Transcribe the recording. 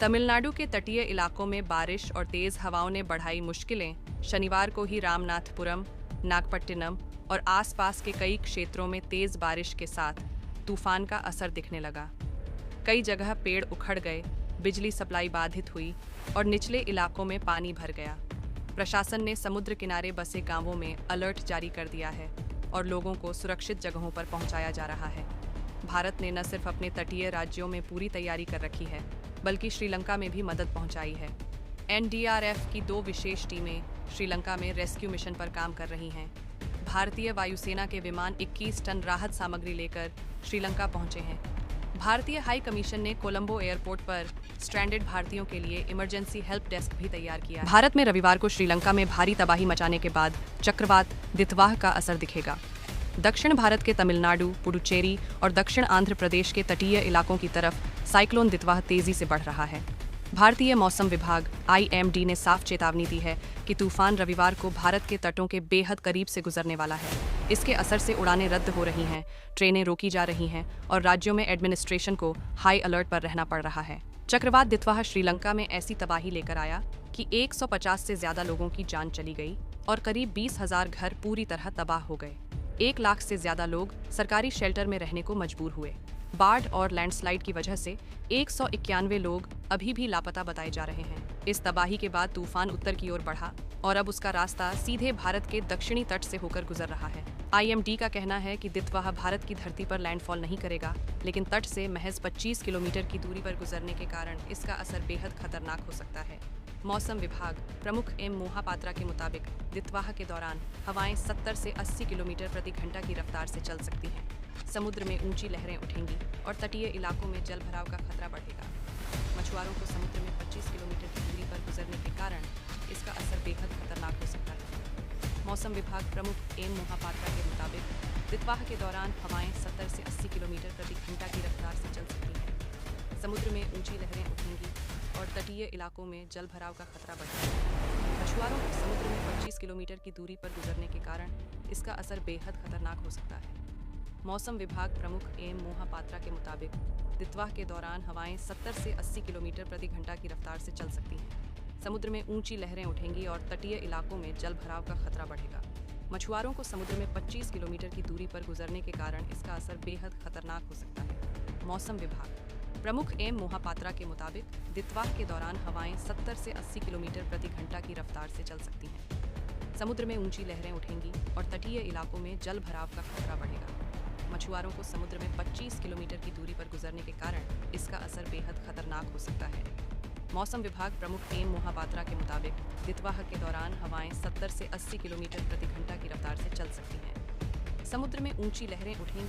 तमिलनाडु के तटीय इलाकों में बारिश और तेज हवाओं ने बढ़ाई मुश्किलें। शनिवार को ही रामनाथपुरम, नागपट्टिनम और आसपास के कई क्षेत्रों में तेज बारिश के साथ तूफान का असर दिखने लगा। कई जगह पेड़ उखड़ गए, बिजली सप्लाई बाधित हुई और निचले इलाकों में पानी भर गया। प्रशासन ने समुद्र किनारे बसे गांवों में अलर्ट जारी कर दिया है और लोगों को सुरक्षित जगहों पर पहुंचाया जा रहा है। भारत ने न सिर्फ अपने तटीय राज्यों में पूरी तैयारी कर रखी है, बल्कि श्रीलंका में भी मदद पहुंचाई है। एनडीआरएफ की 2 विशेष टीमें श्रीलंका में रेस्क्यू मिशन पर काम कर रही हैं। भारतीय वायुसेना के विमान 21 टन राहत सामग्री लेकर श्रीलंका पहुंचे हैं। भारतीय हाई कमीशन ने कोलंबो एयरपोर्ट पर स्ट्रैंडेड भारतीयों के लिए इमरजेंसी हेल्प डेस्क भी तैयार किया। भारत में रविवार को श्रीलंका में भारी तबाही मचाने के बाद चक्रवात दितवाह का असर दिखेगा। दक्षिण भारत के तमिलनाडु, पुडुचेरी और दक्षिण आंध्र प्रदेश के तटीय इलाकों की तरफ साइक्लोन दितवाह तेजी से बढ़ रहा है। भारतीय मौसम विभाग (IMD) ने साफ चेतावनी दी है कि तूफान रविवार को भारत के तटों के बेहद करीब से गुजरने वाला है। इसके असर से उड़ानें रद्द हो रही हैं, ट्रेनें रोकी जा रही हैं और राज्यों में एडमिनिस्ट्रेशन को हाई अलर्ट पर रहना पड़ रहा है। चक्रवात दितवाह श्रीलंका में ऐसी तबाही लेकर आया कि 150 से ज्यादा लोगों की जान चली गई और करीब 20,000 घर पूरी तरह तबाह हो गए। 1 लाख से ज्यादा लोग सरकारी शेल्टर में रहने को मजबूर हुए। बाढ़ और लैंडस्लाइड की वजह से 191 लोग अभी भी लापता बताए जा रहे हैं। इस तबाही के बाद तूफान उत्तर की ओर बढ़ा और अब उसका रास्ता सीधे भारत के दक्षिणी तट से होकर गुजर रहा है। IMD का कहना है कि दितवाह भारत की धरती पर लैंडफॉल नहीं करेगा, लेकिन तट से महज 25 किलोमीटर की दूरी पर गुजरने के कारण इसका असर बेहद खतरनाक हो सकता है। मौसम विभाग प्रमुख एम मोहापात्रा के मुताबिक दितवाह के दौरान हवाएं 70 से 80 किलोमीटर प्रति घंटा की रफ्तार से चल सकती हैं। समुद्र में ऊंची लहरें उठेंगी और तटीय इलाकों में जल भराव का खतरा बढ़ेगा। मछुआरों को समुद्र में 25 किलोमीटर की दूरी पर गुजरने के कारण इसका असर बेहद खतरनाक हो सकता है। मौसम विभाग प्रमुख एम मोहापात्रा के मुताबिक दितवाह के दौरान हवाएं 70 से 80 किलोमीटर प्रति घंटा की रफ्तार से चल सकती हैं। समुद्र में ऊंची लहरें उठेंगी और तटीय इलाकों में जल भराव का खतरा बढ़ेगा। मछुआरों को समुद्र में 25 किलोमीटर की दूरी पर गुजरने के कारण इसका असर बेहद खतरनाक हो सकता है। मौसम विभाग प्रमुख एम मोहापात्रा के मुताबिक दितवाह के दौरान हवाएं 70 से 80 किलोमीटर प्रति घंटा की रफ्तार से चल सकती हैं। समुद्र में ऊंची लहरें उठेंगी और तटीय इलाकों में जल भराव का खतरा बढ़ेगा। मछुआरों को समुद्र में 25 किलोमीटर की दूरी पर गुजरने के कारण इसका असर बेहद खतरनाक हो सकता है। मौसम विभाग प्रमुख एम मोहापात्रा के मुताबिक दितवाह के दौरान हवाएं 70 से 80 किलोमीटर प्रति घंटा की रफ्तार से चल सकती हैं। समुद्र में ऊंची लहरें उठेंगी और तटीय इलाकों में जल भराव का खतरा बढ़ेगा। मछुआरों को समुद्र में 25 किलोमीटर की दूरी पर गुजरने के कारण इसका असर बेहद खतरनाक हो सकता है। मौसम विभाग प्रमुख एम मोहापात्रा के मुताबिक दितवाह के दौरान हवाएं 70 से 80 किलोमीटर प्रति घंटा की रफ्तार से चल सकती हैं। समुद्र में ऊंची लहरें उठेंगी